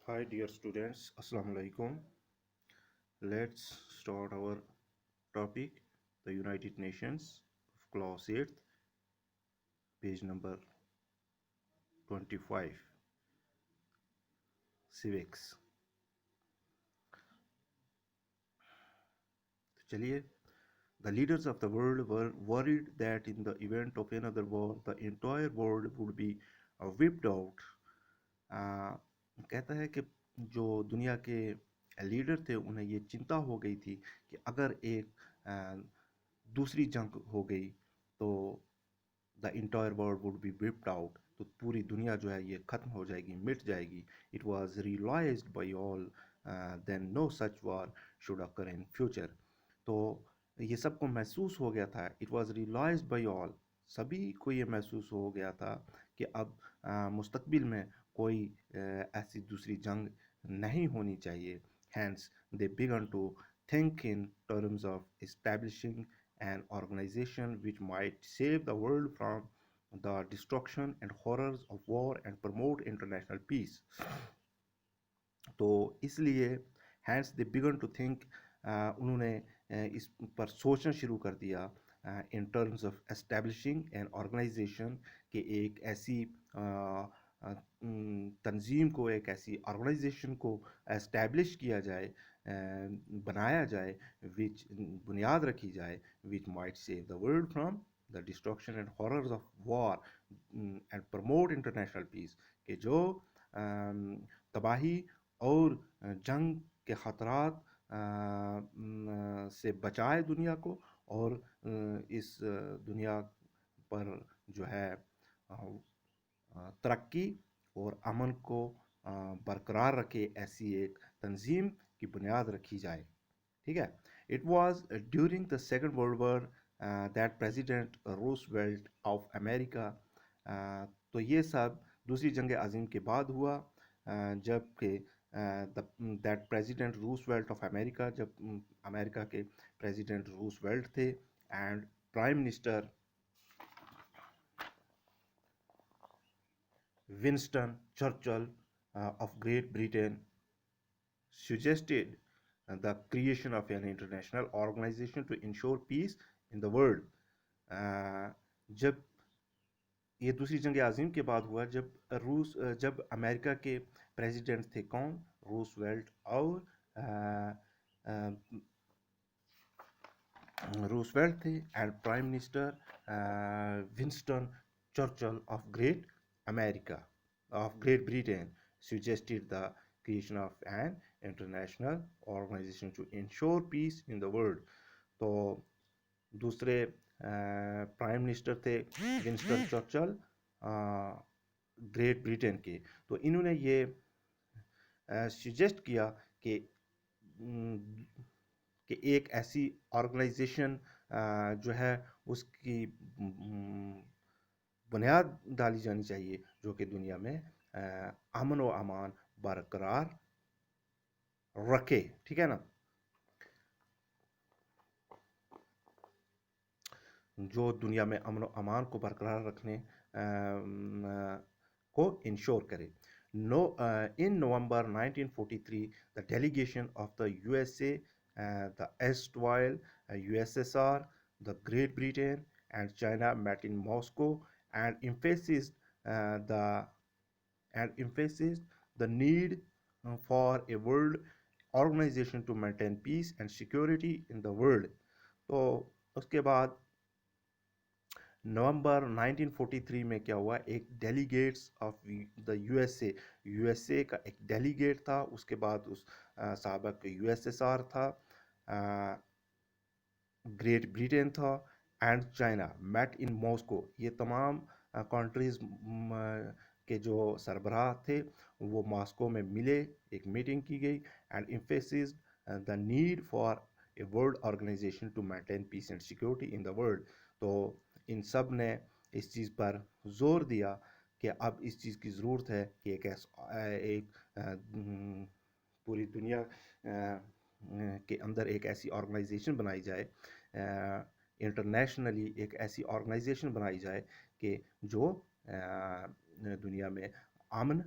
Hi dear students, Assalamu alaikum. Let's start our topic, the United Nations of class 8th, page number 25, civics. तो चलिए, the leaders of the world were worried that in the event of another war, the entire world would be wiped out. कहता है कि जो दुनिया के leader थे उन्हें ये चिंता हो गई थी कि अगर एक दूसरी जंग हो गई तो the entire world would be whipped out, तो पूरी दुनिया जो है ये ख़त्म हो जाएगी, मिट जाएगी. It was realised by all then no such war should occur in future. तो ये सबको महसूस हो गया था. It was realised by all, सभी को ये महसूस हो गया था कि अब मुस्तकबिल में कोई ऐसी दूसरी जंग नहीं होनी चाहिए. Hence they began to think in terms of establishing an organization which might save the world from the destruction and horrors of war and promote international peace. तो इसलिए hence they began to think, उन्होंने इस पर सोचना शुरू कर दिया in terms of establishing an organisation, कि एक ऐसी तंजीम को, एक ऐसी ऑर्गेनाइजेशन को एस्टैब्लिश किया जाए, बनाया जाए, विच बुनियाद रखी जाए, which might save the world from the destruction and horrors of war and promote international peace, कि जो तबाही और जंग के ख़तरात से बचाए दुनिया को, और इस दुनिया पर जो है तरक्की और अमन को बरकरार रखे, ऐसी एक तंजीम की बुनियाद रखी जाए. ठीक है. It was during the second world war that president Roosevelt of America, तो ये सब दूसरी जंग अज़ीम के बाद हुआ, जबकि that president Roosevelt of America, जब अमेरिका के प्रेसिडेंट रूसवेल्ट थे, and prime minister Winston Churchill of Great Britain suggested the creation of an international organization to ensure peace in the world. जब ये दूसरी जंग अज़ीम के बाद हुआ, जब अमेरिका के प्रेसिडेंट थे कौन, रूसवेल्ट, और रूसवेल्ट थे, and prime minister Winston Churchill of Great Britain suggested the creation of an international organization to ensure peace in the world. तो दूसरे प्राइम मिनिस्टर थे विंस्टन चर्चिल ग्रेट ब्रिटेन के. तो इन्होंने ये सजेस्ट किया कि एक ऐसी ऑर्गेनाइजेशन जो है उसकी बुनियाद डाली जानी चाहिए जो कि दुनिया में अमन व अमान बरकरार रखे. ठीक है ना. जो दुनिया में अमन व अमान को बरकरार रखने को इंश्योर करे. In November 1943, the delegation of the USA, the erstwhile USSR, the Great Britain, and China met in Moscow and emphasized the need for a world organization to maintain peace and security in the world. तो उसके बाद नवंबर 1943 में क्या हुआ, एक delegates of the USA का एक delegate था, उसके बाद उस साबक यूएसएसआर था, ग्रेट ब्रिटेन था, and China met in Moscow. ये तमाम कंट्रीज के जो सरबराह थे वो मॉस्को में मिले, एक मीटिंग की गई, and emphasis the need for a world organisation to maintain peace and security in the world. तो इन सब ने इस चीज़ पर जोर दिया कि अब इस चीज़ की ज़रूरत है कि एक पूरी दुनिया के अंदर एक ऐसी ऑर्गेनाइजेशन बनाई जाए, इंटरनेशनली एक ऐसी ऑर्गेनाइजेशन बनाई जाए कि जो दुनिया में अमन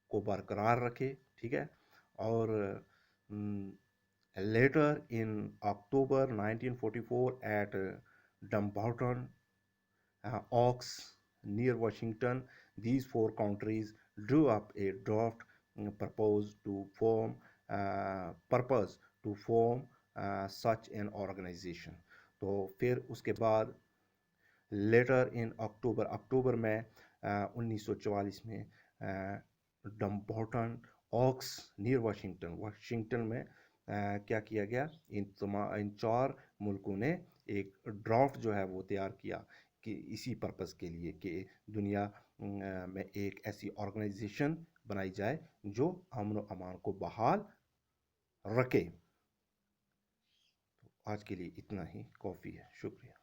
को बरकरार रखे, ठीक है। और letter in October 1944 eight डम्बाउटन Oaks near Washington, these four countries drew up a draft proposed to form purpose to form such an organization. तो फिर उसके बाद लेटर इन अक्टूबर में 1944 में डम्बाउटन ऑक्स नियर वाशिंगटन में क्या किया गया, इन चार मुल्कों ने एक ड्राफ्ट जो है वो तैयार किया कि इसी पर्पस के लिए कि दुनिया में एक ऐसी ऑर्गेनाइजेशन बनाई जाए जो अमन व अमान को बहाल रखे। तो आज के लिए इतना ही काफ़ी है, शुक्रिया।